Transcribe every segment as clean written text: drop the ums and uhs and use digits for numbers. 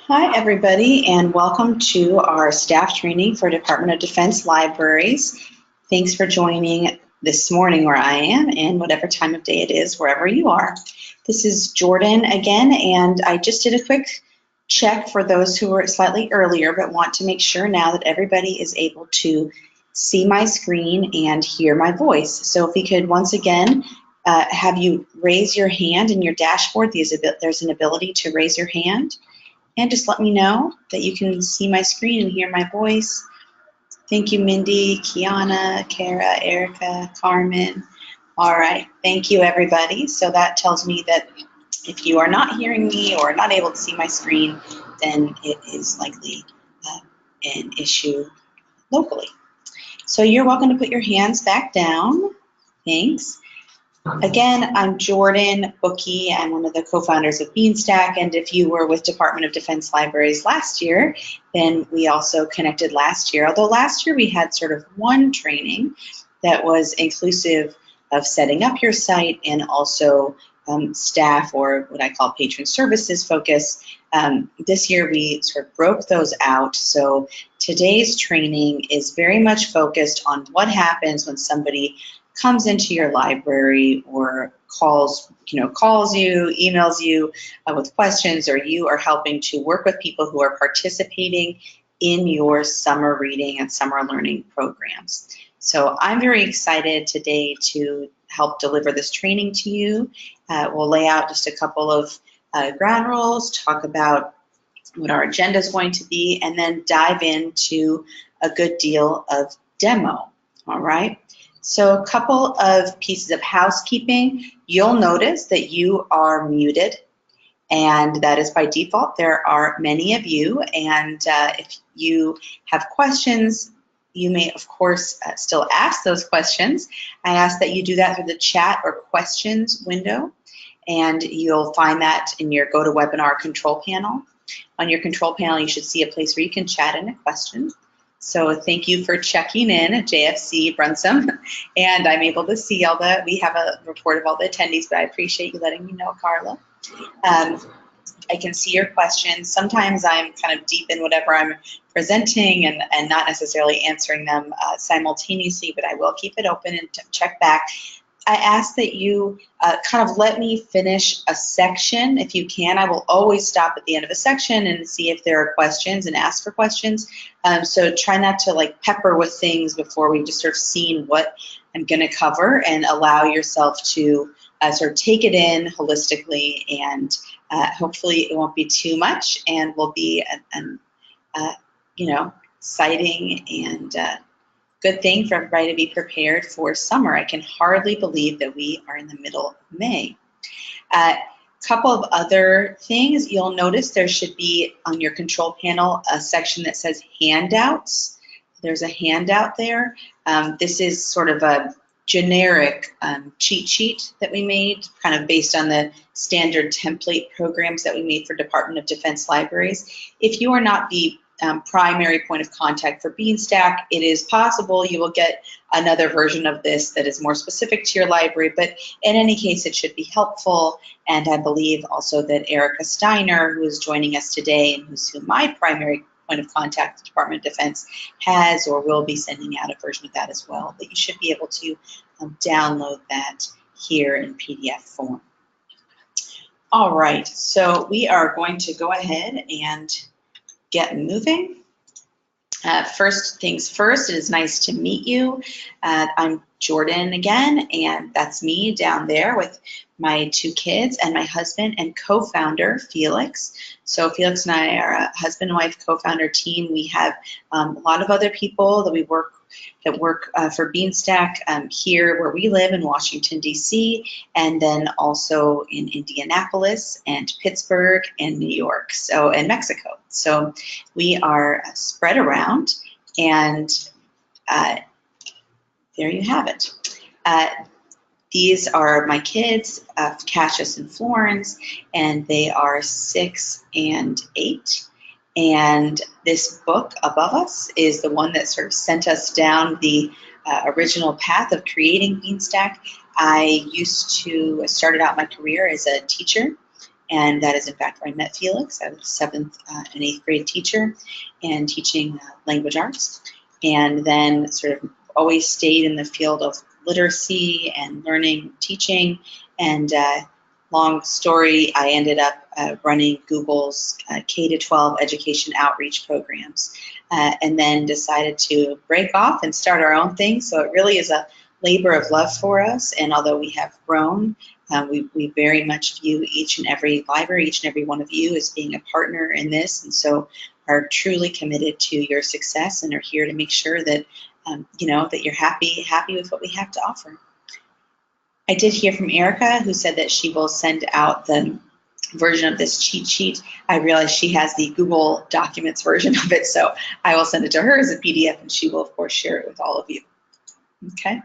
Hi, everybody, and welcome to our staff training for Department of Defense libraries. Thanks for joining this morning where I am and whatever time of day it is, wherever you are. This is Jordan again, and I just did a quick check for those who were slightly earlier, but want to make sure now that everybody is able to see my screen and hear my voice. So if we could once again have you raise your hand in your dashboard. There's an ability to raise your hand. And just let me know that you can see my screen and hear my voice. Thank you, Mindy, Kiana, Kara, Erica, Carmen. All right, thank you, everybody. So that tells me that if you are not hearing me or not able to see my screen, then it is likely an issue locally. So you're welcome to put your hands back down. Thanks. Again, I'm Jordan Bookie. I'm one of the co-founders of Beanstack, and if you were with Department of Defense Libraries last year, then we also connected last year. Although last year we had sort of one training that was inclusive of setting up your site and also staff, or what I call patron services focus. This year we sort of broke those out. So today's training is very much focused on what happens when somebody comes into your library or calls you, emails you with questions, or you are helping to work with people who are participating in your summer reading and summer learning programs. So I'm very excited today to help deliver this training to you. We'll lay out just a couple of ground rules, talk about what our agenda is going to be, and then dive into a good deal of demo, all right? So a couple of pieces of housekeeping. You'll notice that you are muted, and that is by default. There are many of you, and if you have questions, you may, of course, still ask those questions. I ask that you do that through the chat or questions window, and you'll find that in your GoToWebinar control panel. On your control panel, you should see a place where you can chat in a question. So thank you for checking in at JFC Brunsum, and I'm able to see we have a report of all the attendees, but I appreciate you letting me know, Carla. I can see your questions. Sometimes I'm kind of deep in whatever I'm presenting and not necessarily answering them simultaneously, but I will keep it open and check back. I ask that you kind of let me finish a section if you can. I will always stop at the end of a section and see if there are questions and ask for questions. So try not to like pepper with things before we've just sort of seen what I'm going to cover, and allow yourself to sort of take it in holistically, and hopefully it won't be too much and will be an exciting and good thing for everybody to be prepared for summer. I can hardly believe that we are in the middle of May. A couple of other things. You'll notice there should be on your control panel a section that says handouts. There's a handout there. This is sort of a generic cheat sheet that we made, kind of based on the standard template programs that we made for Department of Defense libraries. If you are not the primary point of contact for Beanstack, it is possible you will get another version of this that is more specific to your library, but in any case, it should be helpful. And I believe also that Erica Steiner, who is joining us today and who's my primary point of contact, the Department of Defense, has or will be sending out a version of that as well. But you should be able to download that here in PDF form. All right, so we are going to go ahead and get moving. First things first, it is nice to meet you. I'm Jordan again, and that's me down there with my two kids and my husband and co-founder, Felix. So Felix and I are a husband and wife co-founder team. We have a lot of other people that work for Beanstack here where we live in Washington, D.C., and then also in Indianapolis and Pittsburgh and New York, and Mexico. So we are spread around, and there you have it. These are my kids, Cassius and Florence, and they are 6 and 8. And this book above us is the one that sort of sent us down the original path of creating Beanstack. I started out my career as a teacher and that is in fact where I met Felix. I was a 7th and 8th grade teacher and teaching language arts, and then sort of always stayed in the field of literacy and learning, teaching, and long story, I ended up running Google's K-12 education outreach programs, and then decided to break off and start our own thing. So it really is a labor of love for us, and although we have grown, we very much view each and every library, each and every one of you as being a partner in this, and so are truly committed to your success and are here to make sure that you know, that you're happy with what we have to offer. I did hear from Erica, who said that she will send out the version of this cheat sheet. I realize she has the Google Documents version of it, so I will send it to her as a PDF, and she will, of course, share it with all of you. Okay.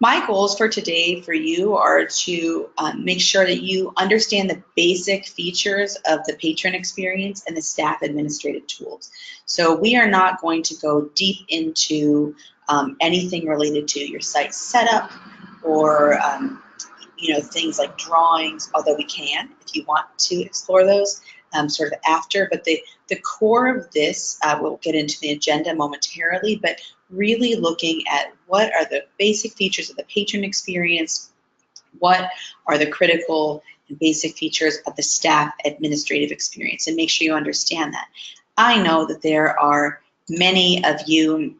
My goals for today for you are to make sure that you understand the basic features of the patron experience and the staff administrative tools. So we are not going to go deep into anything related to your site setup or you know, things like drawings, although we can if you want to explore those sort of after. But the core of this, we'll get into the agenda momentarily, but really looking at what are the basic features of the patron experience, what are the critical and basic features of the staff administrative experience, and make sure you understand that. I know that there are many of you,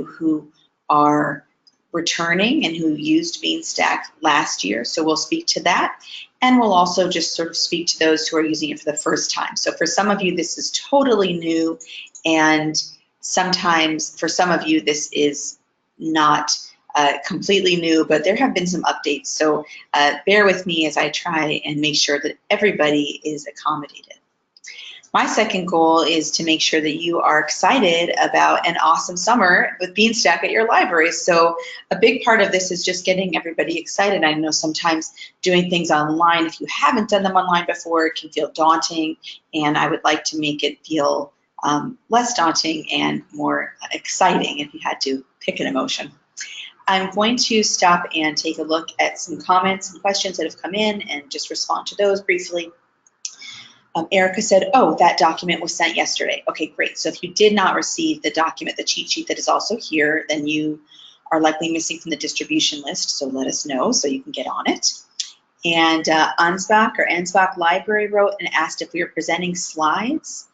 who are returning and who used Beanstack last year, so we'll speak to that. And we'll also just sort of speak to those who are using it for the first time. So for some of you, this is totally new, and sometimes for some of you, this is not completely new, but there have been some updates. So bear with me as I try and make sure that everybody is accommodated. My second goal is to make sure that you are excited about an awesome summer with Beanstack at your library. So a big part of this is just getting everybody excited. I know sometimes doing things online, if you haven't done them online before, it can feel daunting, and I would like to make it feel less daunting and more exciting if you had to pick an emotion. I'm going to stop and take a look at some comments and questions that have come in and just respond to those briefly. Erica said, oh, that document was sent yesterday. Okay, great. So if you did not receive the document, the cheat sheet that is also here, then you are likely missing from the distribution list. So let us know so you can get on it. And Ansbach Library wrote and asked if we were presenting slides.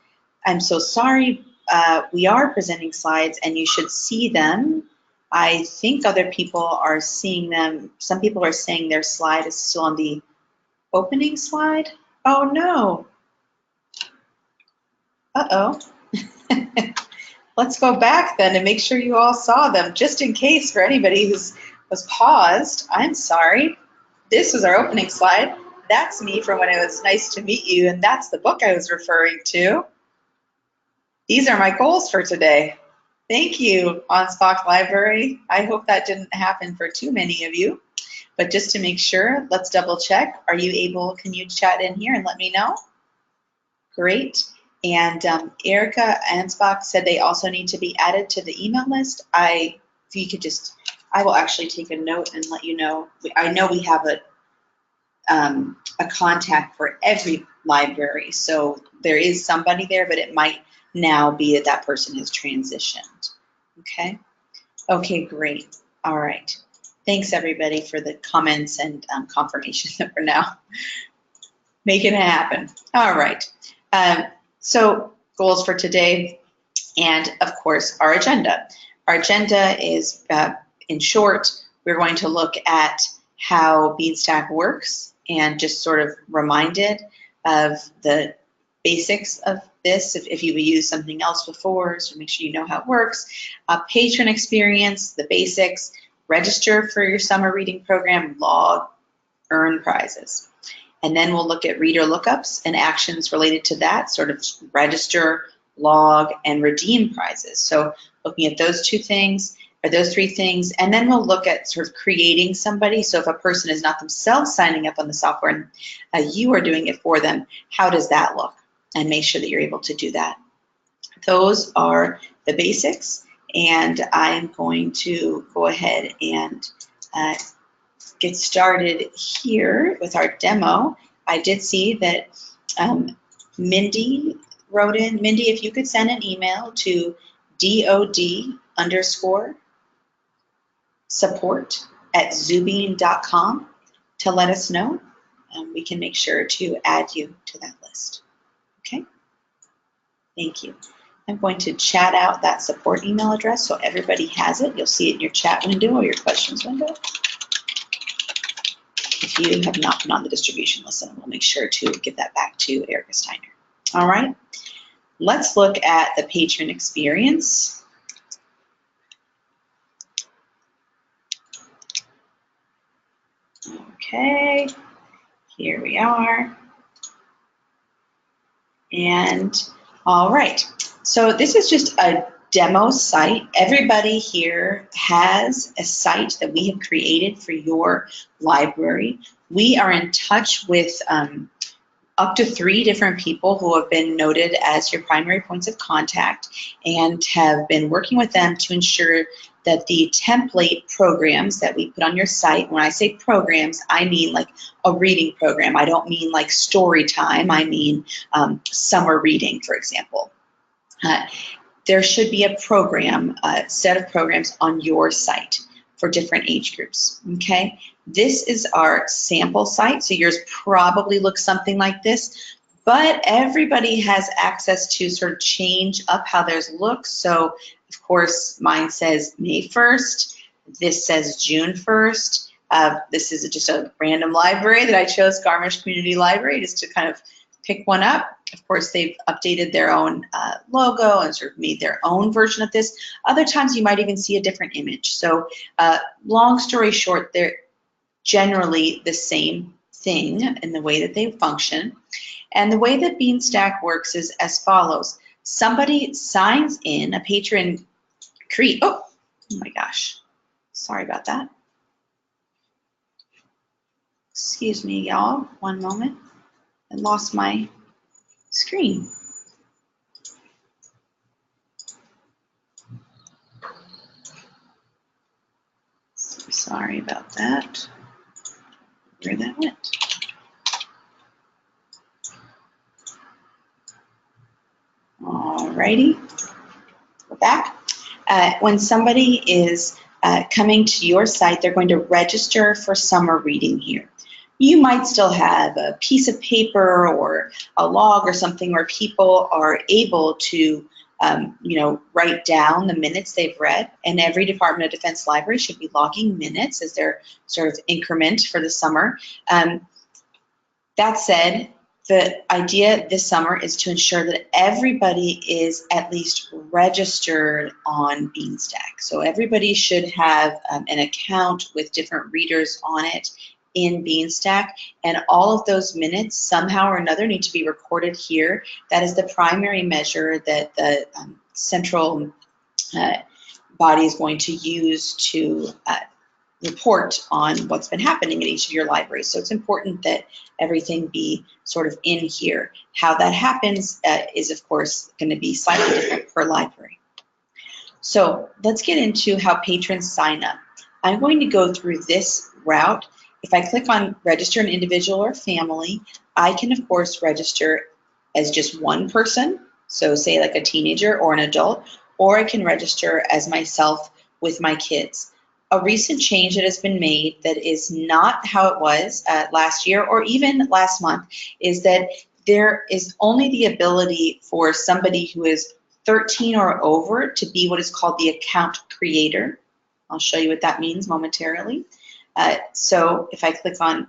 I'm so sorry. We are presenting slides, and you should see them. I think other people are seeing them. Some people are saying their slide is still on the opening slide. Oh, no. Uh-oh. Let's go back then and make sure you all saw them, just in case for anybody who was paused. I'm sorry. This was our opening slide. That's me from when it was nice to meet you, and that's the book I was referring to. These are my goals for today. Thank you, Ansbach Library. I hope that didn't happen for too many of you, but just to make sure, let's double check. Are you able, can you chat in here and let me know? Great. And Erica Ansbach said they also need to be added to the email list. If you could just, I will actually take a note and let you know. I know we have a contact for every library, so there is somebody there, but it might now be that that person has transitioned. Okay. Okay, great. All right. Thanks everybody for the comments and confirmation that we're now making it happen. All right. So goals for today, and of course our agenda. Our agenda is, in short, we're going to look at how Beanstack works and just sort of reminded of the basics of this. If you've used something else before, so make sure you know how it works. Patron experience, the basics, register for your summer reading program, log, earn prizes. And then we'll look at reader lookups and actions related to that, sort of register, log, and redeem prizes. So looking at those two things, or those three things, and then we'll look at sort of creating somebody. So if a person is not themselves signing up on the software and you are doing it for them, how does that look? And make sure that you're able to do that. Those are the basics, and I'm going to go ahead and get started here with our demo, I did see that Mindy wrote in. Mindy, if you could send an email to DoD_support@zubeen.com to let us know, and we can make sure to add you to that list. Okay? Thank you. I'm going to chat out that support email address so everybody has it. You'll see it in your chat window or your questions window. If you have not been on the distribution list, we'll make sure to give that back to Erica Steiner. All right, let's look at the patron experience. Okay, here we are. And all right, so this is just a demo site. Everybody here has a site that we have created for your library. We are in touch with up to 3 different people who have been noted as your primary points of contact and have been working with them to ensure that the template programs that we put on your site, when I say programs, I mean like a reading program. I don't mean like story time. I mean summer reading, for example. There should be a program, a set of programs on your site for different age groups, okay? This is our sample site, so yours probably looks something like this, but everybody has access to sort of change up how theirs looks. So, of course, mine says May 1st, this says June 1st. This is just a random library that I chose, Garmisch Community Library, just to kind of pick one up. Of course, they've updated their own logo and sort of made their own version of this. Other times you might even see a different image. So long story short, they're generally the same thing in the way that they function. And the way that Beanstack works is as follows. Somebody signs in, a patron create, oh my gosh, sorry about that. Excuse me, y'all, one moment. I lost my screen. So sorry about that. Where that went. Alrighty, we're back. When somebody is coming to your site, they're going to register for summer reading here. You might still have a piece of paper or a log or something where people are able to write down the minutes they've read, and every Department of Defense library should be logging minutes as their sort of increment for the summer. That said, the idea this summer is to ensure that everybody is at least registered on Beanstack. So everybody should have an account with different readers on it in Beanstack, and all of those minutes somehow or another need to be recorded here. That is the primary measure that the central body is going to use to report on what's been happening at each of your libraries. So it's important that everything be sort of in here. How that happens is, of course, going to be slightly different per library. So let's get into how patrons sign up. I'm going to go through this route. If I click on register an individual or family, I can, of course, register as just one person, so say like a teenager or an adult, or I can register as myself with my kids. A recent change that has been made that is not how it was last year or even last month is that there is only the ability for somebody who is 13 or over to be what is called the account creator. I'll show you what that means momentarily. So if I click on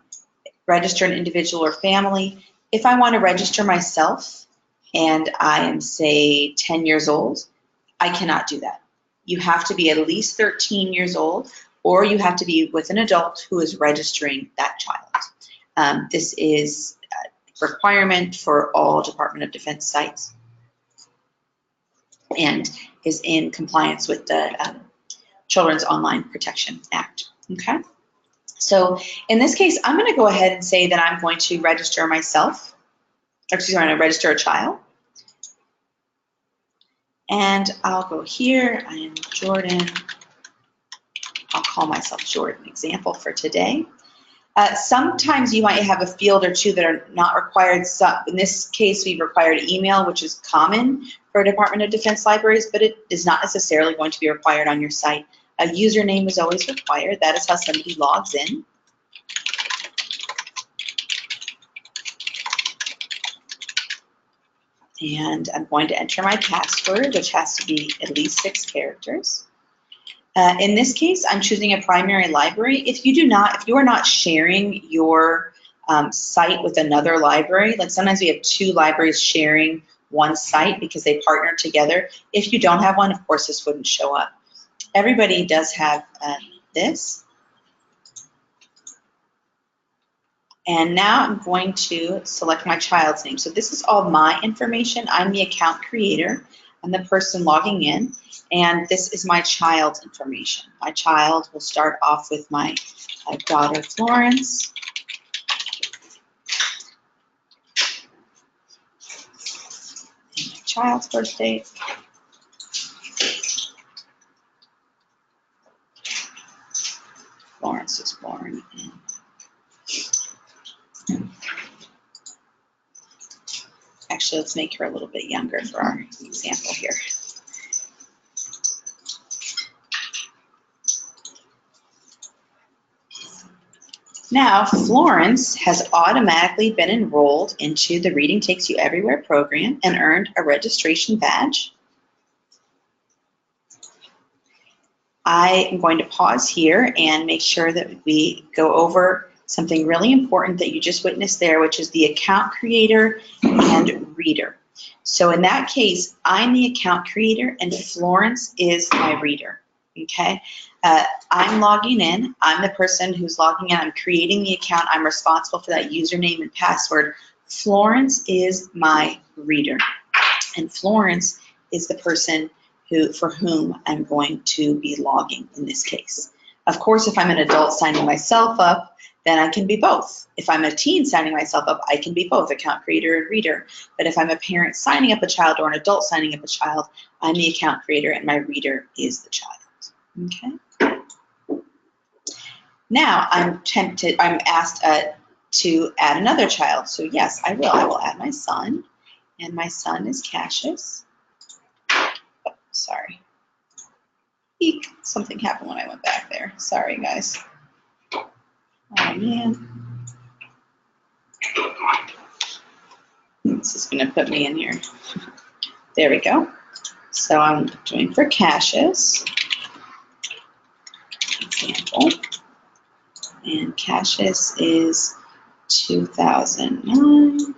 register an individual or family, if I want to register myself and I am, say, 10 years old, I cannot do that. You have to be at least 13 years old, or you have to be with an adult who is registering that child. This is a requirement for all Department of Defense sites and is in compliance with the Children's Online Protection Act. Okay. So in this case, I'm going to go ahead and say that I'm going to register myself, or excuse me, I'm going to register a child. And I'll go here, I am Jordan. I'll call myself Jordan, example for today. Sometimes you might have a field or two that are not required. So in this case, we required email, which is common for Department of Defense libraries, but it is not necessarily going to be required on your site. A username is always required. That is how somebody logs in. And I'm going to enter my password, which has to be at least 6 characters. In this case, I'm choosing a primary library. If you are not sharing your site with another library, like sometimes we have 2 libraries sharing one site because they partner together. If you don't have one, of course, this wouldn't show up. Everybody does have this. And now I'm going to select my child's name. So this is all my information. I'm the account creator. I'm the person logging in. And this is my child's information. My child will start off with my daughter, Florence. And my child's birth date. Florence was born in. Actually, let's make her a little bit younger for our example here. Now, Florence has automatically been enrolled into the Reading Takes You Everywhere program and earned a registration badge. I am going to pause here and make sure that we go over something really important that you just witnessed there, which is the account creator and reader. So in that case, I'm the account creator and Florence is my reader, okay? I'm logging in. I'm the person who's logging in. I'm creating the account. I'm responsible for that username and password. Florence is my reader, and Florence is the person for whom I'm going to be logging in this case. Of course, if I'm an adult signing myself up, then I can be both. If I'm a teen signing myself up, I can be both, account creator and reader. But if I'm a parent signing up a child or an adult signing up a child, I'm the account creator and my reader is the child. Okay. Now I'm asked to add another child. So yes, I will. I will add my son, and my son is Cassius. Oh, sorry. Eek, something happened when I went back there. Sorry, guys. Oh man. This is going to put me in here. There we go. So I'm doing for Cassius. Example. And Cassius is 2009.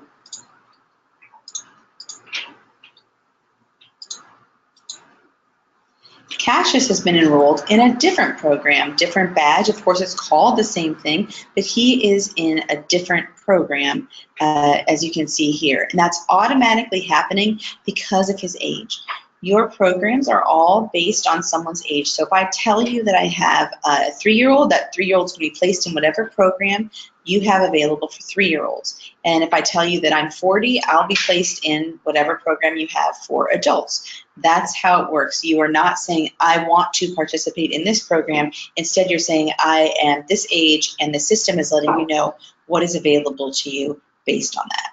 Cassius has been enrolled in a different program, different badge. Of course, it's called the same thing, but he is in a different program, as you can see here. And that's automatically happening because of his age. Your programs are all based on someone's age. So if I tell you that I have a 3-year-old, that 3-year-old's going to be placed in whatever program you have available for 3-year-olds. And if I tell you that I'm 40, I'll be placed in whatever program you have for adults. That's how it works. You are not saying, I want to participate in this program. Instead, you're saying, I am this age, and the system is letting you know what is available to you based on that.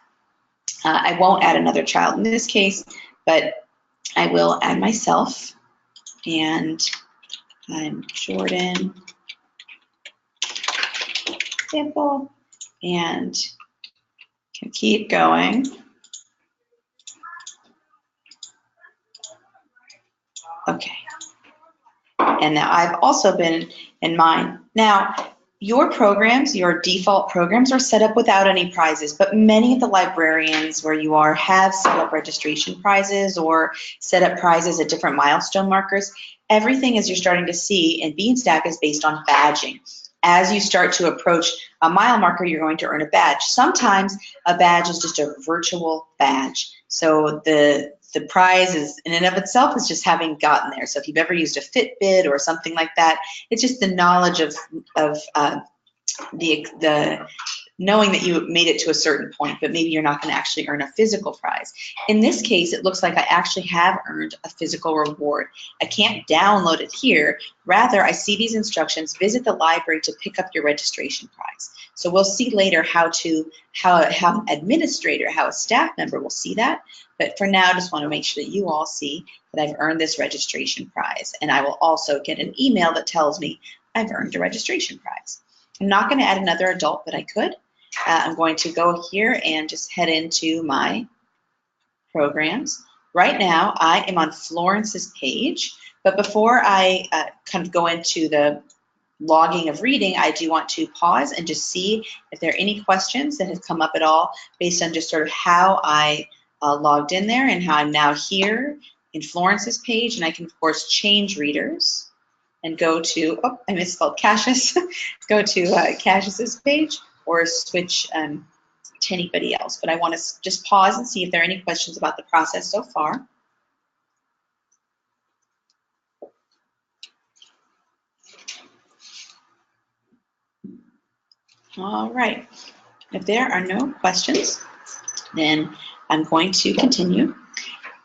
I won't add another child in this case, but I will add myself, and I'm Jordan, example, and can keep going. Okay. And now I've also been in mine. Now, your programs, your default programs are set up without any prizes, but many of the librarians where you are have set up registration prizes or set up prizes at different milestone markers. Everything, as you're starting to see in Beanstack, is based on badging. As you start to approach a mile marker, you're going to earn a badge. Sometimes a badge is just a virtual badge. So the prize is in and of itself is just having gotten there. So if you've ever used a Fitbit or something like that, it's just the knowledge of the knowing that you made it to a certain point, but maybe you're not going to actually earn a physical prize. In this case, it looks like I actually have earned a physical reward. I can't download it here. Rather, I see these instructions, visit the library to pick up your registration prize. So we'll see later how an administrator, how a staff member will see that. But for now, I just want to make sure that you all see that I've earned this registration prize. And I will also get an email that tells me I've earned a registration prize. I'm not going to add another adult, but I could. I'm going to go here and just head into my programs. Right now, I am on Florence's page, but before I kind of go into the logging of reading, I do want to pause and just see if there are any questions that have come up at all based on just sort of how I logged in there and how I'm now here in Florence's page, and I can, of course, change readers and go to, oh, I misspelled Cassius, go to Cassius's page, or switch to anybody else. But I want to just pause and see if there are any questions about the process so far. All right. If there are no questions, then I'm going to continue.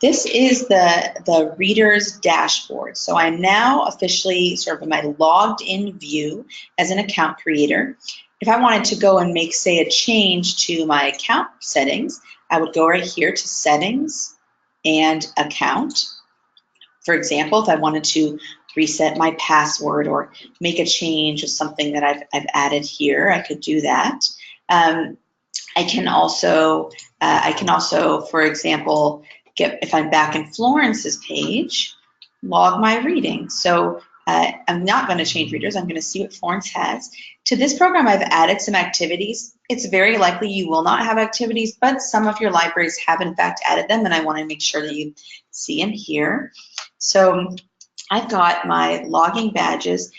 This is the reader's dashboard. So I'm now officially sort of in my logged in view as an account creator. If I wanted to go and make, say, a change to my account settings, I would go right here to Settings and Account. For example, if I wanted to reset my password or make a change of something that I've added here, I could do that. I can also, for example, if I'm back in Florence's page, log my reading. So I'm not going to change readers. I'm going to see what Florence has. To this program, I've added some activities. It's very likely you will not have activities, but some of your libraries have, in fact, added them, and I want to make sure that you see them here. So I've got my logging badges.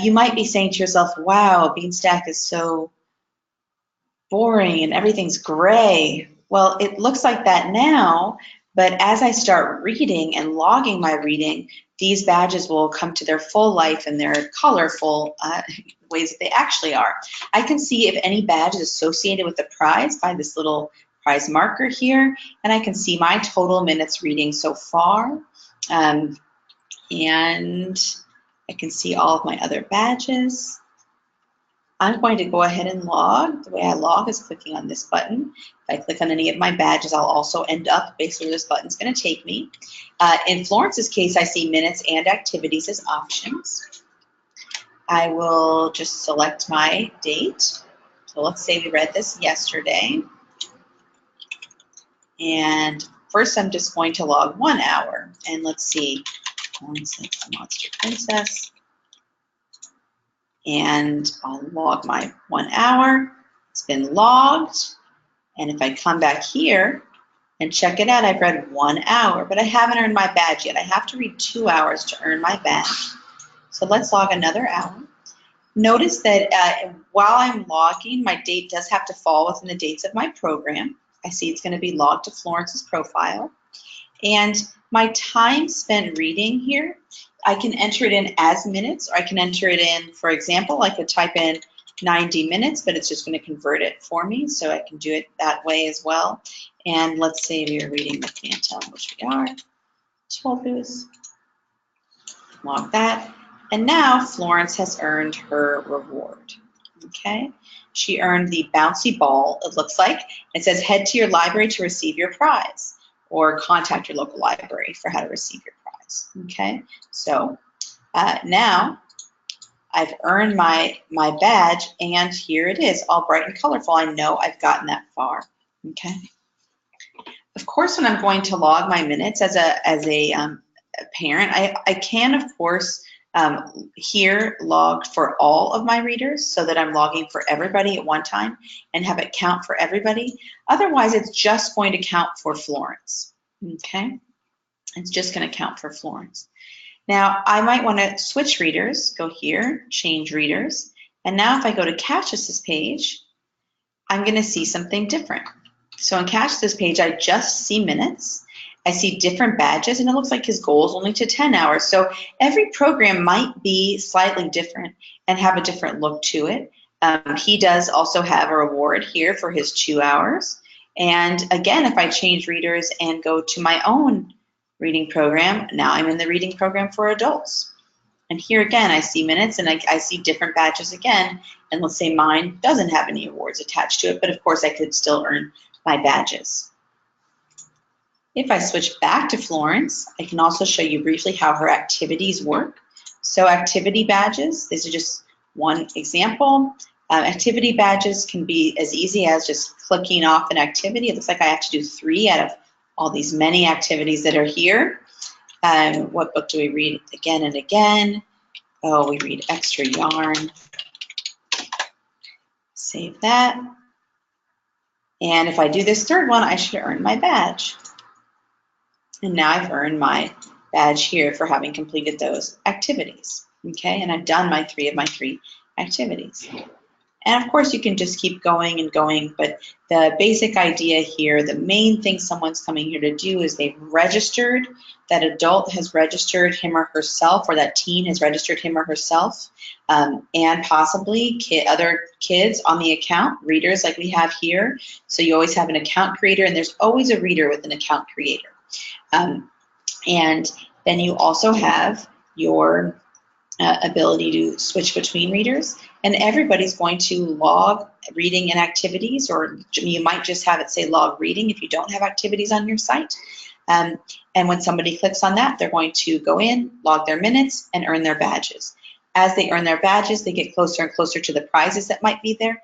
You might be saying to yourself, wow, Beanstack is so boring and everything's gray. Well, it looks like that now, but as I start reading and logging my reading, these badges will come to their full life and their colorful ways that they actually are. I can see if any badge is associated with the prize by this little prize marker here, and I can see my total minutes reading so far, and I can see all of my other badges. I'm going to go ahead and log. The way I log is clicking on this button. If I click on any of my badges, I'll also end up basically where this button's going to take me. In Florence's case, I see minutes and activities as options. I will just select my date. So let's say we read this yesterday. And first, I'm just going to log 1 hour. And let's see, Monster Princess. And I'll log my 1 hour. It's been logged. And if I come back here and check it out, I've read 1 hour, but I haven't earned my badge yet. I have to read 2 hours to earn my badge. So let's log another hour. Notice that while I'm logging, my date does have to fall within the dates of my program. I see it's going to be logged to Florence's profile. And my time spent reading here, I can enter it in as minutes, or I can enter it in, for example, I could type in 90 minutes, but it's just going to convert it for me, so I can do it that way as well. And let's say we are reading The Phantom, which we are. 12 news. Log that. And now Florence has earned her reward. Okay? She earned the bouncy ball, it looks like. It says, head to your library to receive your prize, or contact your local library for how to receive your prize. Okay? So now I've earned my badge, and here it is, all bright and colorful. I know I've gotten that far. Okay? Of course, when I'm going to log my minutes as a parent, I can, of course, here log for all of my readers so that I'm logging for everybody at one time and have it count for everybody. Otherwise, it's just going to count for Florence. Okay? It's just going to count for Florence. Now, I might want to switch readers, go here, change readers, and now if I go to Cassius's page, I'm going to see something different. So on Cassius's page, I just see minutes. I see different badges, and it looks like his goal is only to 10 hours. So every program might be slightly different and have a different look to it. He does also have a reward here for his 2 hours. And again, if I change readers and go to my own reading program, now I'm in the reading program for adults. And here again, I see minutes and I see different badges again. And let's say mine doesn't have any awards attached to it, but of course I could still earn my badges. If I switch back to Florence, I can also show you briefly how her activities work. So activity badges, these are just one example. Activity badges can be as easy as just clicking off an activity. It looks like I have to do 3 out of all these many activities that are here. What book do we read again and again? Oh, we read Extra Yarn. Save that. And if I do this third one, I should earn my badge. And now I've earned my badge here for having completed those activities. Okay, and I've done my 3 of my 3 activities. And of course, you can just keep going and going, but the basic idea here, the main thing someone's coming here to do is they've registered, that adult has registered him or herself, or that teen has registered him or herself, and possibly other kids on the account, readers like we have here. So you always have an account creator, and there's always a reader with an account creator. And then you also have your ability to switch between readers, and everybody's going to log reading and activities, or you might just have it say log reading if you don't have activities on your site. And when somebody clicks on that, they're going to go in, log their minutes, and earn their badges. As they earn their badges, they get closer and closer to the prizes that might be there.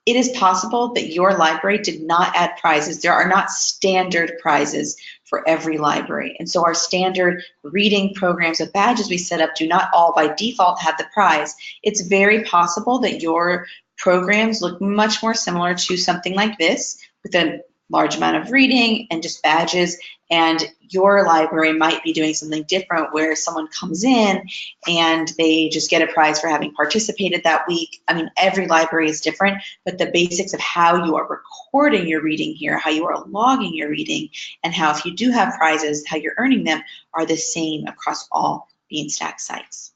It is possible that your library did not add prizes. There are not standard prizes for every library. And so our standard reading programs of badges we set up do not all by default have the prize. It's very possible that your programs look much more similar to something like this, with a large amount of reading and just badges, and your library might be doing something different where someone comes in and they just get a prize for having participated that week. I mean, every library is different, but the basics of how you are recording your reading here, how you are logging your reading, and how if you do have prizes, how you're earning them are the same across all Beanstack sites.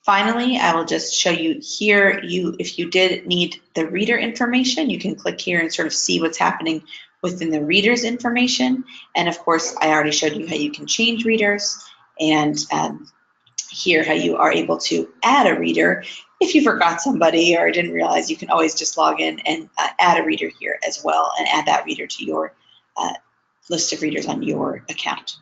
Finally, I will just show you here, if you did need the reader information, you can click here and sort of see what's happening within the reader's information. And of course, I already showed you how you can change readers, and here how you are able to add a reader. If you forgot somebody or didn't realize, you can always just log in and add a reader here as well, and add that reader to your list of readers on your account.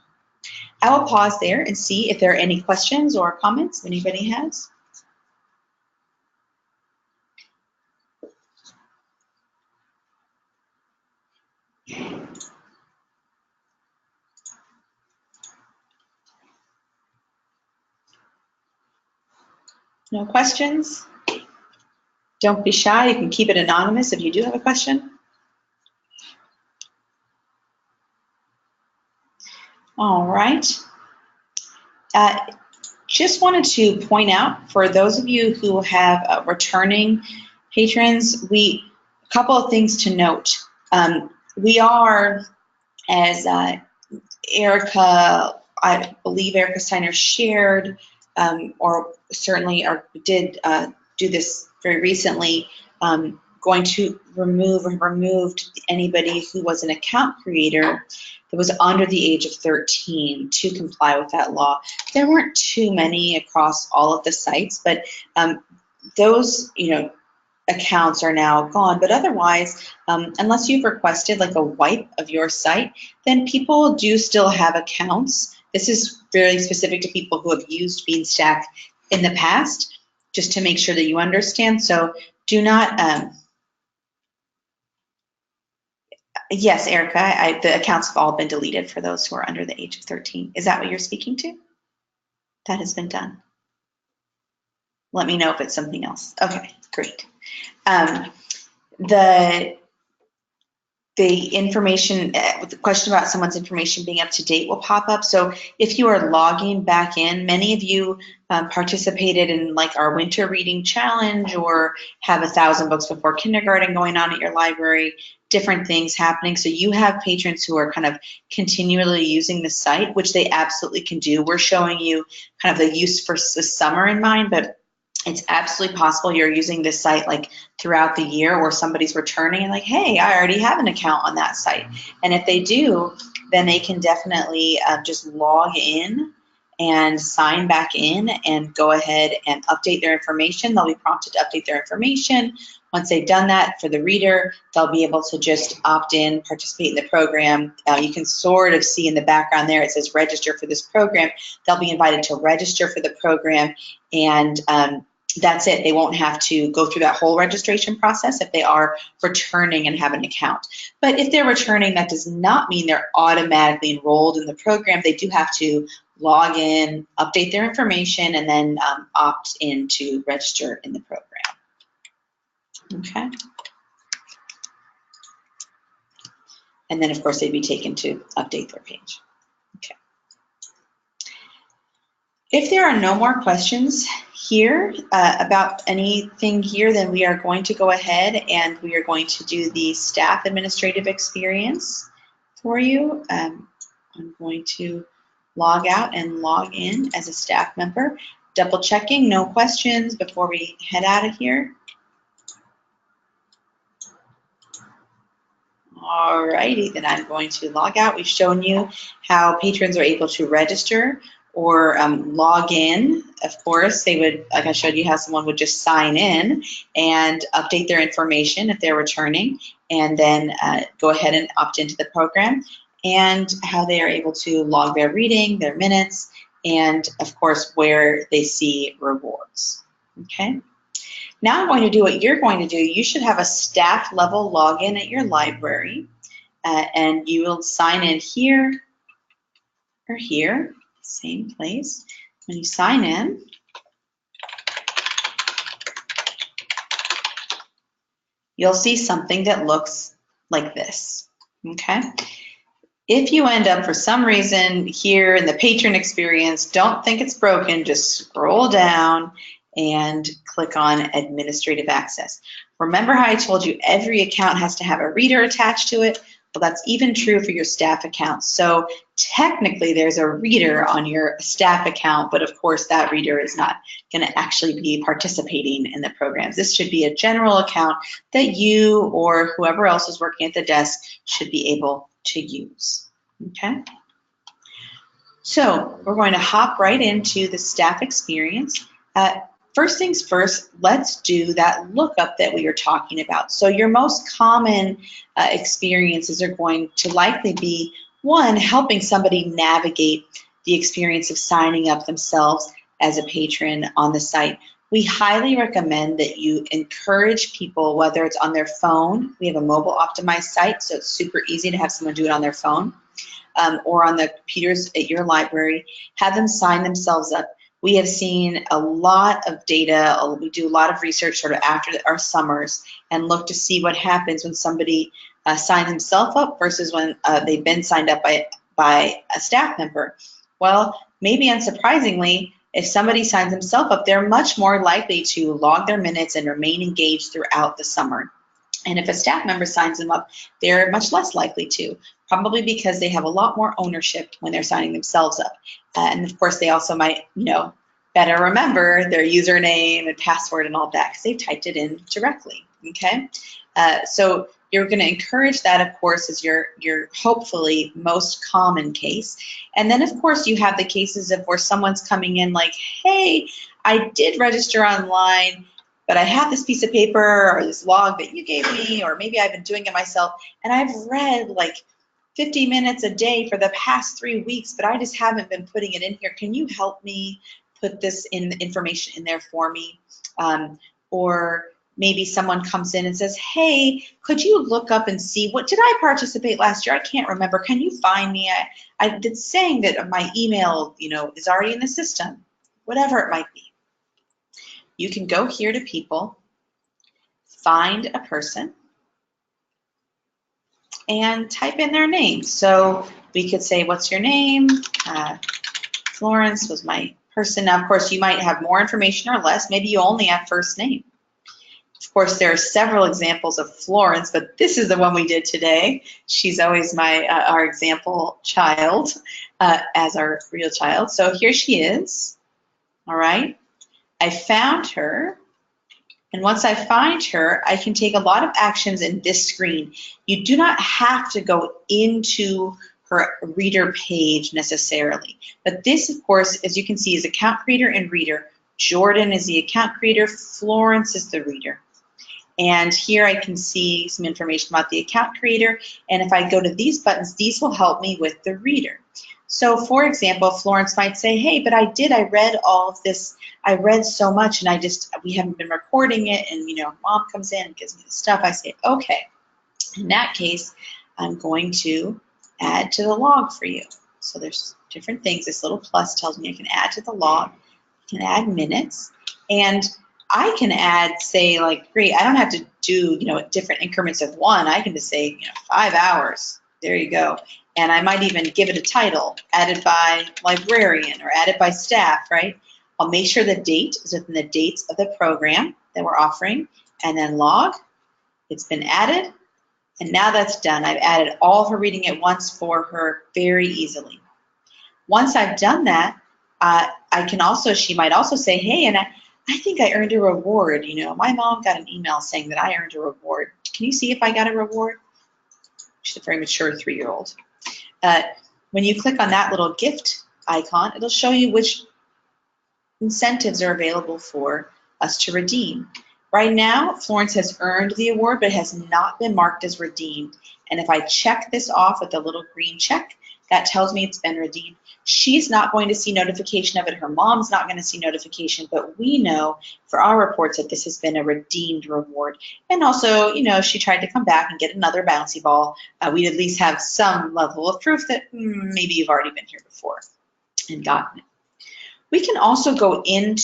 I will pause there and see if there are any questions or comments anybody has. No questions? Don't be shy. You can keep it anonymous if you do have a question. All right. Just wanted to point out, for those of you who have returning patrons, a couple of things to note. We are, as Erica, I believe Erica Steiner shared, or certainly did do this very recently, going to remove or removed anybody who was an account creator that was under the age of 13 to comply with that law. There weren't too many across all of the sites, but those accounts are now gone. But otherwise, unless you've requested like a wipe of your site, then people do still have accounts. This is very specific to people who have used Beanstack in the past, just to make sure that you understand. So do not, yes, Erica, the accounts have all been deleted for those who are under the age of 13. Is that what you're speaking to? That has been done. Let me know if it's something else. Okay, great. The information, the question about someone's information being up to date will pop up. So if you are logging back in, many of you participated in like our winter reading challenge, or have 1,000 books before kindergarten going on at your library, different things happening. So you have patrons who are kind of continually using the site, which they absolutely can do. We're showing you kind of the use for the summer in mind, but It's absolutely possible you're using this site like throughout the year, or somebody's returning and like, hey, I already have an account on that site. And if they do, then they can definitely just log in and sign back in and go ahead and update their information. They'll be prompted to update their information. Once they've done that for the reader, they'll be able to just opt in, participate in the program. You can sort of see in the background there, it says register for this program. They'll be invited to register for the program, and that's it. They won't have to go through that whole registration process if they are returning and have an account. But if they're returning, that does not mean they're automatically enrolled in the program. They do have to log in, update their information, and then opt in to register in the program. Okay. And then, of course, they'd be taken to update their page. Okay. If there are no more questions here about anything here, then we are going to go ahead and we are going to do the staff administrative experience for you. I'm going to log out and log in as a staff member, double checking, no questions before we head out of here. Alrighty, then I'm going to log out. We've shown you how patrons are able to register or log in. Of course, they would, like I showed you, how someone would just sign in and update their information if they're returning, and then go ahead and opt into the program, and how they are able to log their reading, their minutes, and of course where they see rewards. Okay. Now I'm going to do what you're going to do. You should have a staff level login at your library, and you will sign in here or here, same place. When you sign in, you'll see something that looks like this, okay? If you end up, for some reason, here in the patron experience, don't think it's broken, just scroll down and click on administrative access. Remember how I told you every account has to have a reader attached to it? Well, that's even true for your staff account. So technically there's a reader on your staff account, but of course that reader is not going to actually be participating in the programs. This should be a general account that you or whoever else is working at the desk should be able to use. Okay? So we're going to hop right into the staff experience. First things first, let's do that lookup that we were talking about. So your most common experiences are going to likely be, one, helping somebody navigate the experience of signing up themselves as a patron on the site. We highly recommend that you encourage people, whether it's on their phone, we have a mobile optimized site, so it's super easy to have someone do it on their phone, or on the computers at your library, have them sign themselves up. We have seen a lot of data. We do a lot of research sort of after our summers and look to see what happens when somebody signs himself up versus when they've been signed up by a staff member. Well, maybe unsurprisingly, if somebody signs himself up, they're much more likely to log their minutes and remain engaged throughout the summer. And if a staff member signs them up, they're much less likely to, probably because they have a lot more ownership when they're signing themselves up. And of course, they also might, better remember their username and password and all that because they've typed it in directly, okay? So you're going to encourage that, of course, as your hopefully most common case. And then, of course, you have the cases of where someone's coming in like, hey, I did register online, but I have this piece of paper or this log that you gave me, or maybe I've been doing it myself, and I've read like 50 minutes a day for the past 3 weeks, but I just haven't been putting it in here. Can you help me put this information in there for me? Or maybe someone comes in and says, hey, could you look up and see, did I participate last year? I can't remember. Can you find me? I did saying that my email, is already in the system, whatever it might be. You can go here to people, find a person, and type in their name. So we could say, what's your name? Florence was my person. Now, of course, you might have more information or less. Maybe you only have first name. Of course, there are several examples of Florence, but this is the one we did today. She's always our example child as our real child. So here she is, all right? I found her, and once I find her, I can take a lot of actions in this screen. You do not have to go into her reader page necessarily, but this, of course, as you can see, is account creator and reader. Jordan is the account creator, Florence is the reader. And here I can see some information about the account creator, and if I go to these buttons, these will help me with the reader. So for example, Florence might say, hey, but I read all of this, I read so much, and we haven't been recording it, and mom comes in and gives me the stuff. I say, okay, in that case, I'm going to add to the log for you. So there's different things. This little plus tells me I can add to the log, I can add minutes, and I can add, say, like, great, I don't have to do, different increments of 1. I can just say, 5 hours. There you go. And I might even give it a title, added by librarian or added by staff, right? I'll make sure the date is within the dates of the program that we're offering, and then log, it's been added, and now that's done. I've added all of her reading at once for her very easily. Once I've done that, she might also say, hey, and I think I earned a reward. My mom got an email saying that I earned a reward. Can you see if I got a reward? She's a very mature 3-year-old. When you click on that little gift icon, it'll show you which incentives are available for us to redeem. Right now, Florence has earned the award, but it has not been marked as redeemed. And if I check this off with the little green check, that tells me it's been redeemed. She's not going to see notification of it. Her mom's not going to see notification, but we know for our reports that this has been a redeemed reward. And also, if she tried to come back and get another bouncy ball, we'd at least have some level of proof that maybe you've already been here before and gotten it. We can also go you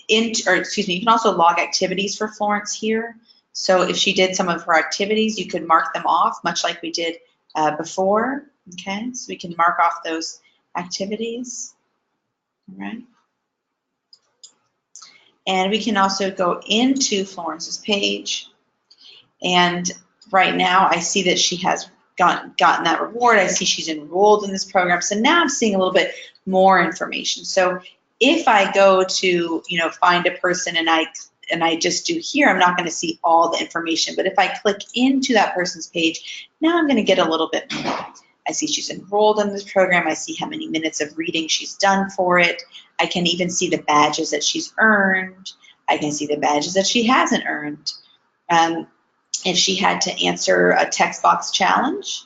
can also log activities for Florence here. So if she did some of her activities, you could mark them off, much like we did before. Okay, so we can mark off those activities. All right. And we can also go into Florence's page. And right now I see that she has gotten that reward. I see she's enrolled in this program. So now I'm seeing a little bit more information. So if I go to, find a person and I just do here, I'm not going to see all the information. But if I click into that person's page, now I'm going to get a little bit more. I see she's enrolled in this program. I see how many minutes of reading she's done for it. I can even see the badges that she's earned. I can see the badges that she hasn't earned. If she had to answer a text box challenge,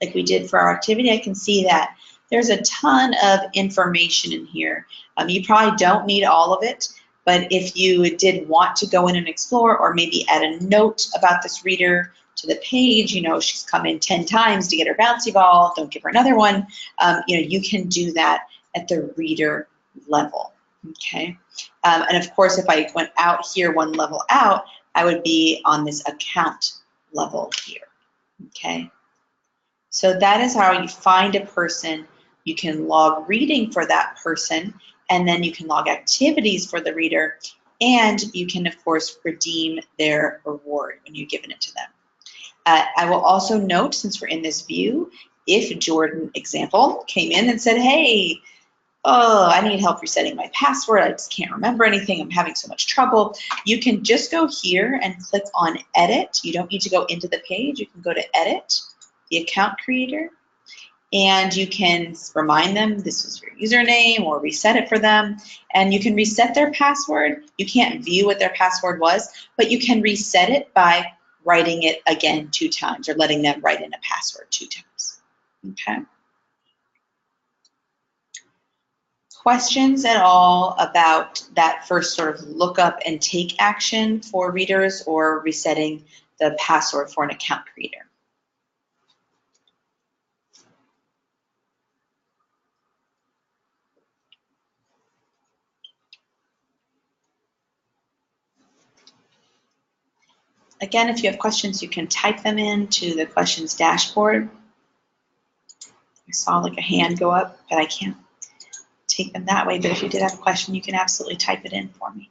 like we did for our activity, I can see that. There's a ton of information in here. You probably don't need all of it, but if you did want to go in and explore, or maybe add a note about this reader to the page, she's come in 10 times to get her bouncy ball, don't give her another one, you can do that at the reader level, okay? And of course, if I went out here one level out, I would be on this account level here, okay? So that is how you find a person. You can log reading for that person, and then you can log activities for the reader, and you can, of course, redeem their reward when you've given it to them. I will also note, since we're in this view, if Jordan, example, came in and said, hey, oh, I need help resetting my password, I just can't remember anything, I'm having so much trouble, you can just go here and click on Edit. You don't need to go into the page. You can go to Edit, the account creator, and you can remind them this is your username or reset it for them, and you can reset their password. You can't view what their password was, but you can reset it by writing it again 2 times or letting them write in a password 2 times, okay? Questions at all about that first sort of look up and take action for readers or resetting the password for an account creator? Again, if you have questions, you can type them into the questions dashboard. I saw like a hand go up, but I can't take them that way. But if you did have a question, you can absolutely type it in for me.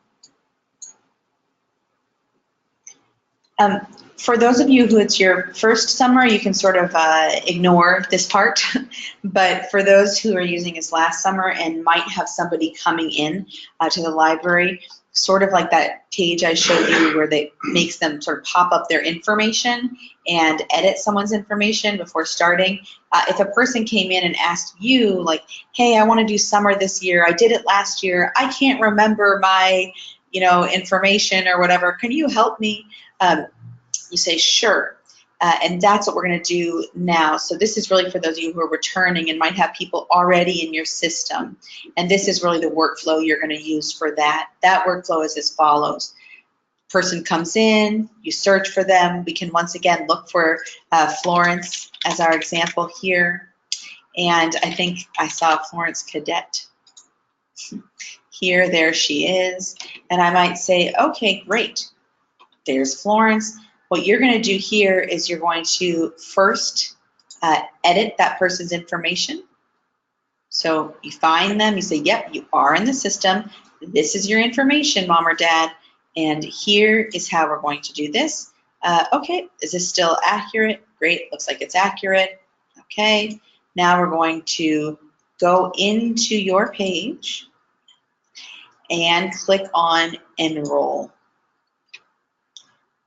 For those of you who it's your first summer, you can sort of ignore this part. But for those who are using this last summer and might have somebody coming in to the library, sort of like that page I showed you where they makes them sort of pop up their information and edit someone's information before starting. If a person came in and asked you, like, hey, I want to do summer this year, I did it last year, I can't remember my information or whatever, can you help me? You say, sure. And that's what we're going to do now. So this is really for those of you who are returning and might have people already in your system. And this is really the workflow you're going to use for that. That workflow is as follows. Person comes in, you search for them. We can once again look for Florence as our example here. And I think I saw Florence Cadet. Here, there she is. And I might say, okay, great. There's Florence. What you're going to do here is you're going to first edit that person's information. So you find them, you say, yep, you are in the system. This is your information, mom or dad, and here is how we're going to do this. Okay, is this still accurate? Great, looks like it's accurate. Okay, now we're going to go into your page and click on Enroll.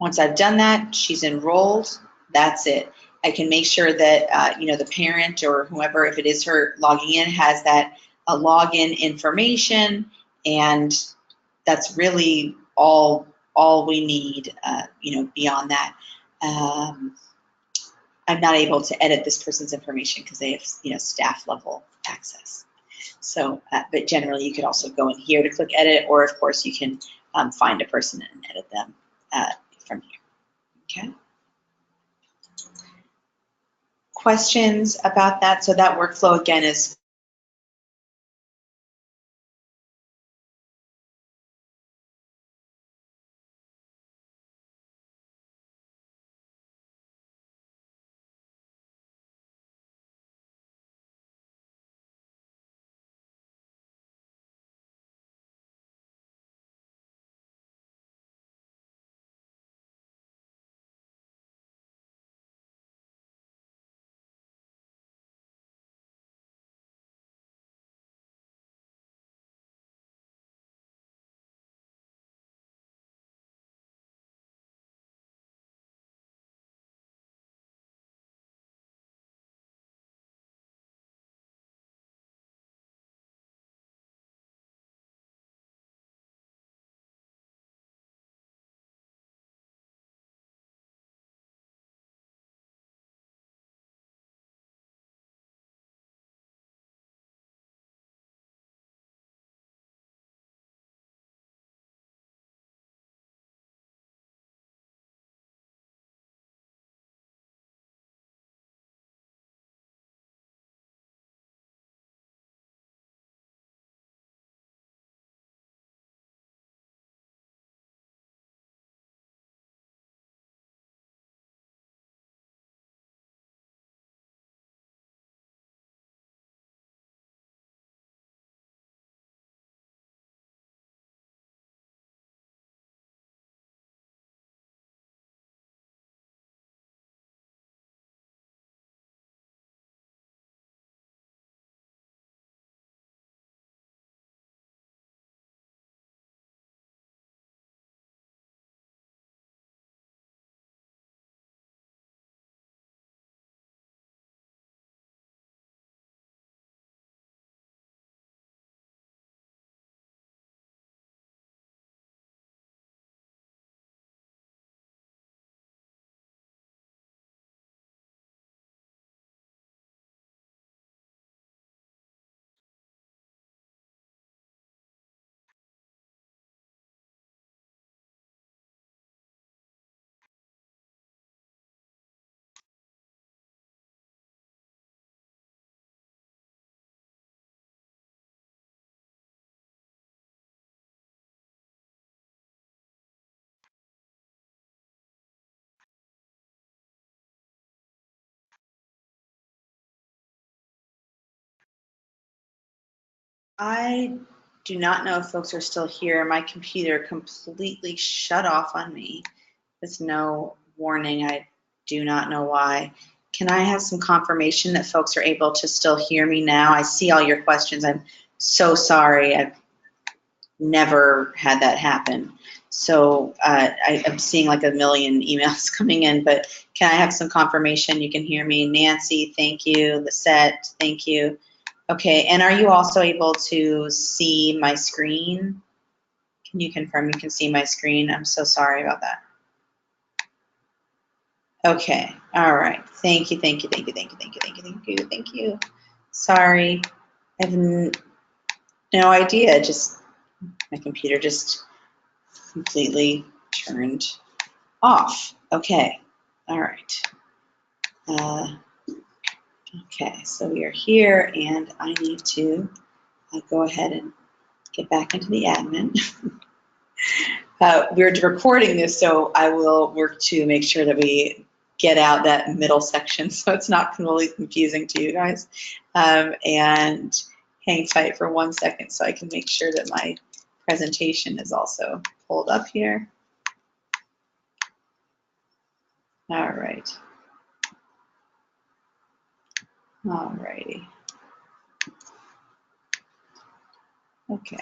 Once I've done that, she's enrolled. That's it. I can make sure that the parent or whoever, if it is her logging in, has that login information, and that's really all we need. Beyond that, I'm not able to edit this person's information because they have staff level access. So, but generally, you could also go in here to click edit, or of course, you can find a person and edit them from here. Okay. Questions about that? So that workflow again is I do not know if folks are still here. My computer completely shut off on me. There's no warning. I do not know why. Can I have some confirmation that folks are able to still hear me now? I see all your questions. I'm so sorry. I've never had that happen. So I'm seeing like a million emails coming in, but can I have some confirmation you can hear me? Nancy, thank you. Lisette, thank you. Okay, and are you also able to see my screen? Can you confirm you can see my screen? I'm so sorry about that. Okay, all right. Thank you, thank you, thank you, thank you, thank you, thank you, thank you, thank you. Sorry, I have no idea. Just my computer just completely turned off. Okay, all right. Okay, so we are here, and I need to go ahead and get back into the admin. We're recording this, so I will work to make sure that we get out that middle section so it's not really confusing to you guys. And hang tight for 1 second so I can make sure that my presentation is also pulled up here. All right. All righty. Okay.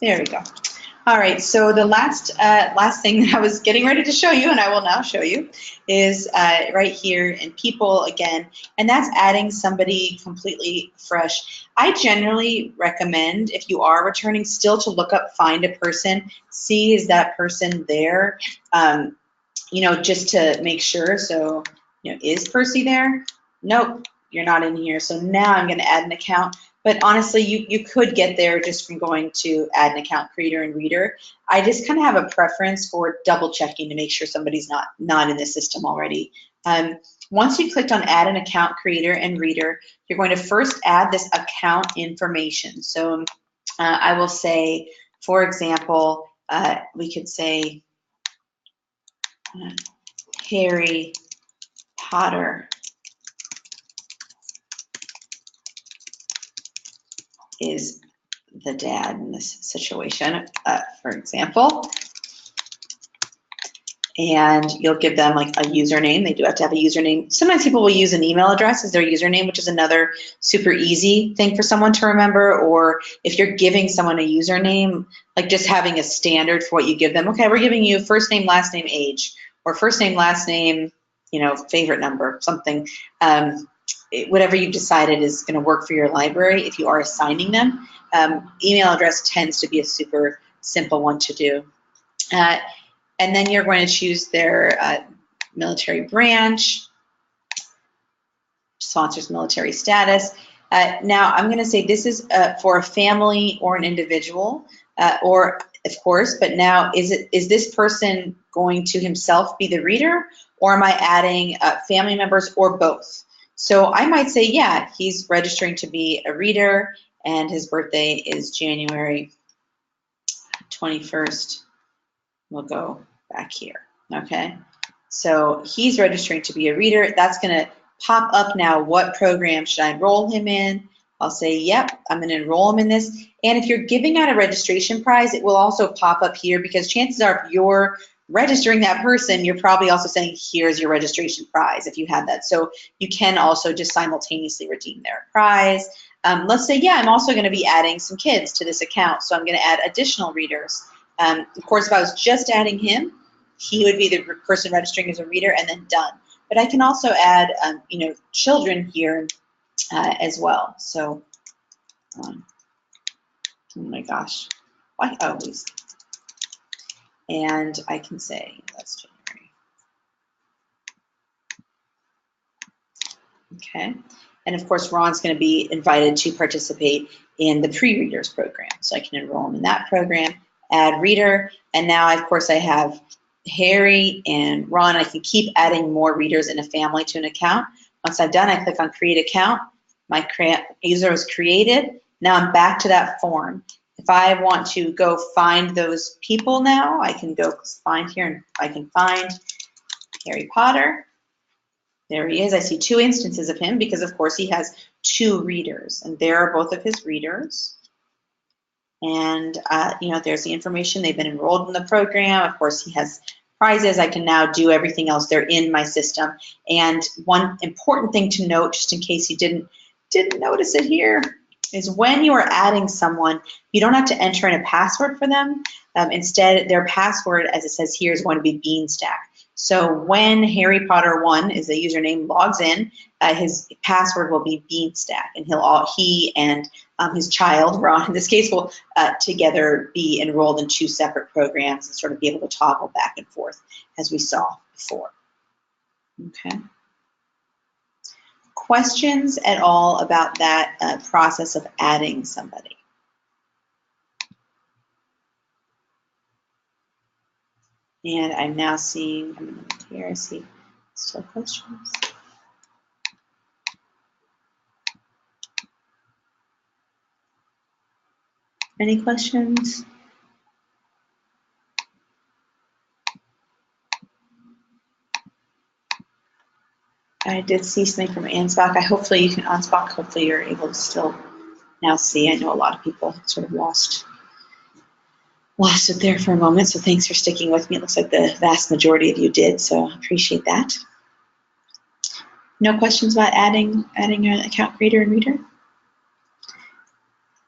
There we go. All right, so the last thing that I was getting ready to show you, and I will now show you, is right here in people again, and that's adding somebody completely fresh. I generally recommend, if you are returning, still to look up find a person, see is that person there, you know, just to make sure. So, you know, is Percy there? Nope, you're not in here. So now I'm going to add an account. But honestly, you could get there just from going to add an account creator and reader. I just kind of have a preference for double checking to make sure somebody's not in the system already. Once you clicked on add an account creator and reader, you're going to first add this account information. So I will say, for example, we could say Harry Potter is the dad in this situation, for example. And you'll give them like a username. They do have to have a username. Sometimes people will use an email address as their username, which is another super easy thing for someone to remember. Or if you're giving someone a username, like just having a standard for what you give them. Okay, we're giving you first name, last name, age, or first name, last name, you know, favorite number, something. Whatever you've decided is going to work for your library if you are assigning them. Email address tends to be a super simple one to do. And then you're going to choose their military branch, sponsors military status. Now I'm going to say this is for a family or an individual, or of course, but now is this person going to himself be the reader, or am I adding family members or both? So I might say, yeah, he's registering to be a reader, and his birthday is January 21st. We'll go back here, okay? So he's registering to be a reader. That's gonna pop up now. What program should I enroll him in? I'll say, yep, I'm gonna enroll him in this. And if you're giving out a registration prize, it will also pop up here, because chances are if you're registering that person, you're probably also saying, here's your registration prize if you had that. So you can also just simultaneously redeem their prize. Let's say, yeah, I'm also gonna be adding some kids to this account. So I'm gonna add additional readers. Of course, if I was just adding him, he would be the person registering as a reader and then done. But I can also add, you know, children here as well. So, oh my gosh, why always? And I can say that's January. Okay. And of course, Ron's going to be invited to participate in the pre-readers program. So I can enroll him in that program, add reader. And now, of course, I have Harry and Ron. I can keep adding more readers in a family to an account. Once I've done, I click on create account. My user was created. Now I'm back to that form. If I want to go find those people now, I can go find here, and I can find Harry Potter. There he is. I see two instances of him because, of course, he has two readers, and there are both of his readers. And, you know, there's the information. They've been enrolled in the program. Of course, he has prizes, I can now do everything else. They're in my system. And one important thing to note, just in case you didn't notice it here, is when you are adding someone, you don't have to enter in a password for them. Instead, their password, as it says here, is going to be Beanstack. So when Harry Potter 1 is the username logs in, his password will be Beanstack, and he and his child, Ron, in this case, will together be enrolled in 2 separate programs and sort of be able to toggle back and forth as we saw before. Okay. Questions at all about that process of adding somebody? And I'm now seeing, here I see still questions. Any questions? I did see something from Ansbach. Hopefully you can, Ansbach, hopefully you're able to still now see. I know a lot of people sort of lost it there for a moment, so thanks for sticking with me. It looks like the vast majority of you did, so I appreciate that. No questions about adding an account creator and reader?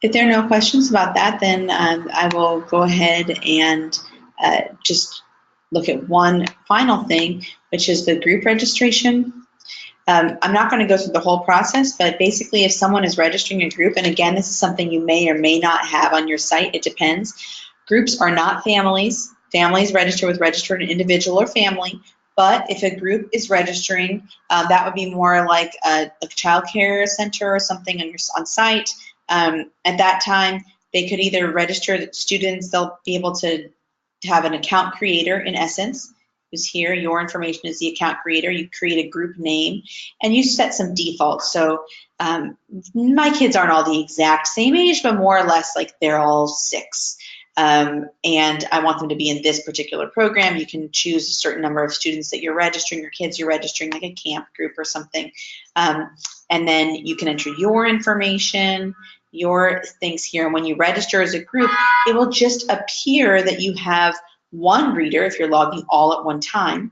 If there are no questions about that, then I will go ahead and just look at one final thing, which is the group registration. I'm not going to go through the whole process, but basically if someone is registering a group, and again, this is something you may or may not have on your site, it depends. Groups are not families. Families register with registered individual or family, but if a group is registering, that would be more like a child care center or something on site. At that time, they could either register the students, they'll be able to have an account creator in essence, who's here. Your information is the account creator. You create a group name and you set some defaults. So my kids aren't all the exact same age, but more or less like they're all 6. And I want them to be in this particular program. You can choose a certain number of students that you're registering, your kids you're registering, like a camp group or something. And then you can enter your information, your things here. And when you register as a group, it will just appear that you have one reader if you're logging all at one time,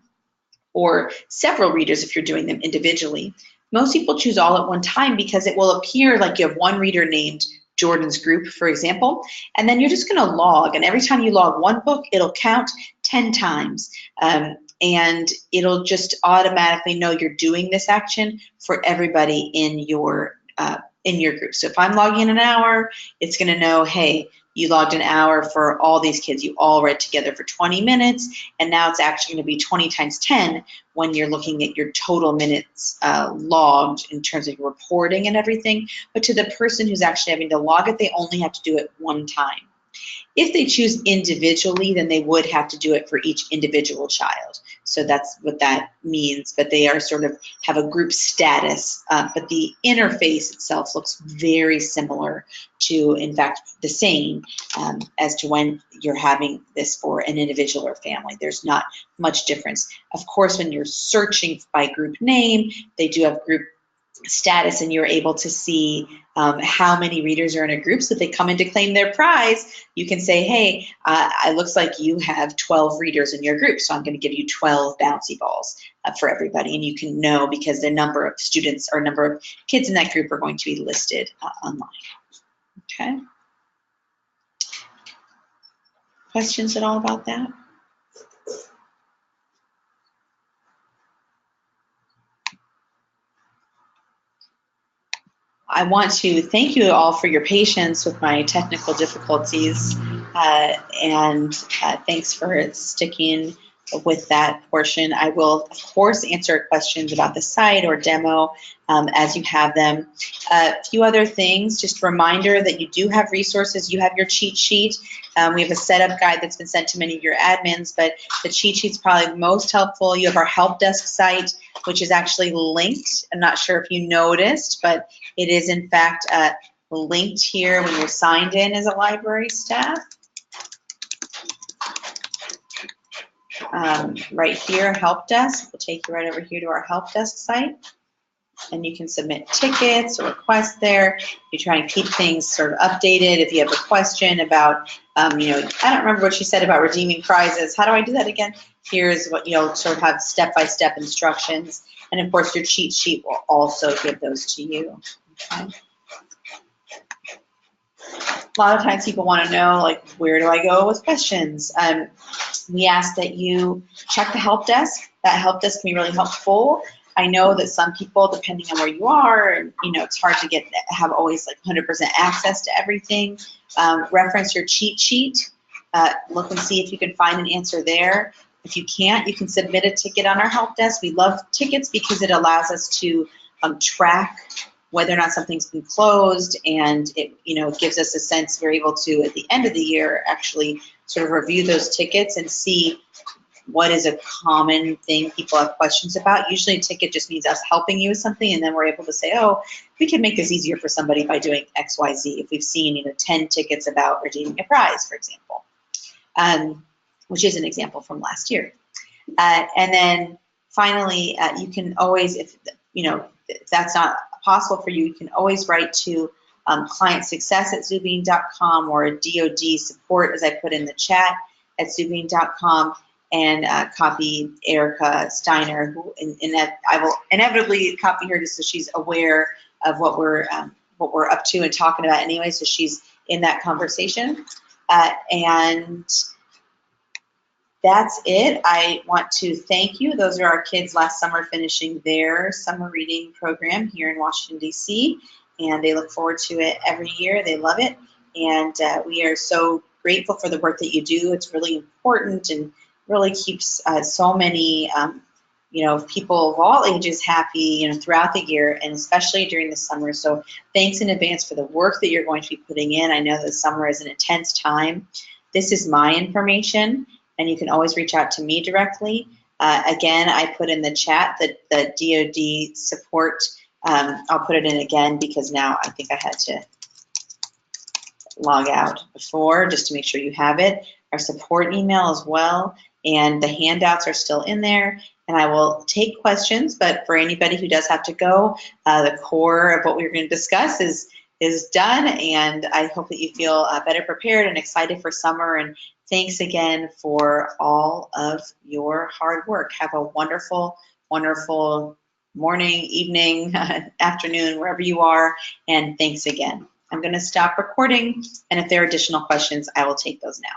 or several readers if you're doing them individually. Most people choose all at one time because it will appear like you have one reader named Jordan's group, for example, and then you're just going to log, and every time you log one book, it'll count 10 times, and it'll just automatically know you're doing this action for everybody in your group. So if I'm logging in an hour, it's going to know, hey, you logged an hour for all these kids. You all read together for 20 minutes, and now it's actually going to be 20 times 10 when you're looking at your total minutes logged in terms of your reporting and everything. But to the person who's actually having to log it, they only have to do it one time. If they choose individually, then they would have to do it for each individual child. So that's what that means, but they are sort of have a group status, but the interface itself looks very similar to, in fact, the same as to when you're having this for an individual or family. There's not much difference. Of course, when you're searching by group name, they do have group status, and you're able to see how many readers are in a group. So if they come in to claim their prize, you can say, hey, it looks like you have 12 readers in your group, so I'm going to give you 12 bouncy balls for everybody. And you can know because the number of students or number of kids in that group are going to be listed online. Okay. Questions at all about that? I want to thank you all for your patience with my technical difficulties, and thanks for sticking with that portion. I will, of course, answer questions about the site or demo as you have them. A few other things, just a reminder that you do have resources. You have your cheat sheet. We have a setup guide that's been sent to many of your admins, but the cheat sheet's probably most helpful. You have our help desk site, which is actually linked. I'm not sure if you noticed, but it is in fact linked here when you're signed in as a library staff. Right here, help desk, will take you right over here to our help desk site. And you can submit tickets or requests there. You try and keep things sort of updated. If you have a question about, I don't remember what she said about redeeming prizes. How do I do that again? here's what, sort of have step-by-step instructions. And of course, your cheat sheet will also give those to you. Okay. A lot of times people want to know, like, where do I go with questions? We ask that you check the help desk. That help desk can be really helpful. I know that some people, depending on where you are, and it's hard to have always like 100% access to everything. Reference your cheat sheet. Look and see if you can find an answer there. If you can't, you can submit a ticket on our help desk. We love tickets because it allows us to track whether or not something's been closed, and it gives us a sense we're able to, at the end of the year, actually sort of review those tickets and see what is a common thing people have questions about. Usually a ticket just means us helping you with something, and then we're able to say, oh, we can make this easier for somebody by doing X, Y, Z. If we've seen 10 tickets about redeeming a prize, for example, which is an example from last year. And then finally, you can always, if that's not possible for you, you can always write to clientsuccess@zubeen.com or DoD support, as I put in the chat, at zubeen.com, and copy Erica Steiner, who, and that I will inevitably copy her just so she's aware of what we're up to and talking about anyway, so she's in that conversation. And that's it. I want to thank you. Those are our kids last summer finishing their summer reading program here in Washington, D.C., and they look forward to it every year. They love it, and we are so grateful for the work that you do. It's really important and really keeps so many people of all ages happy throughout the year, and especially during the summer. So thanks in advance for the work that you're going to be putting in. I know that summer is an intense time. This is my information, and you can always reach out to me directly. Again, I put in the chat the DoD support. I'll put it in again because now I think I had to log out before just to make sure you have it. Our support email as well, and the handouts are still in there. And I will take questions, but for anybody who does have to go, the core of what we're going to discuss is done, and I hope that you feel better prepared and excited for summer. And thanks again for all of your hard work. Have a wonderful, wonderful morning, evening, afternoon, wherever you are, and thanks again. I'm going to stop recording, and if there are additional questions, I will take those now.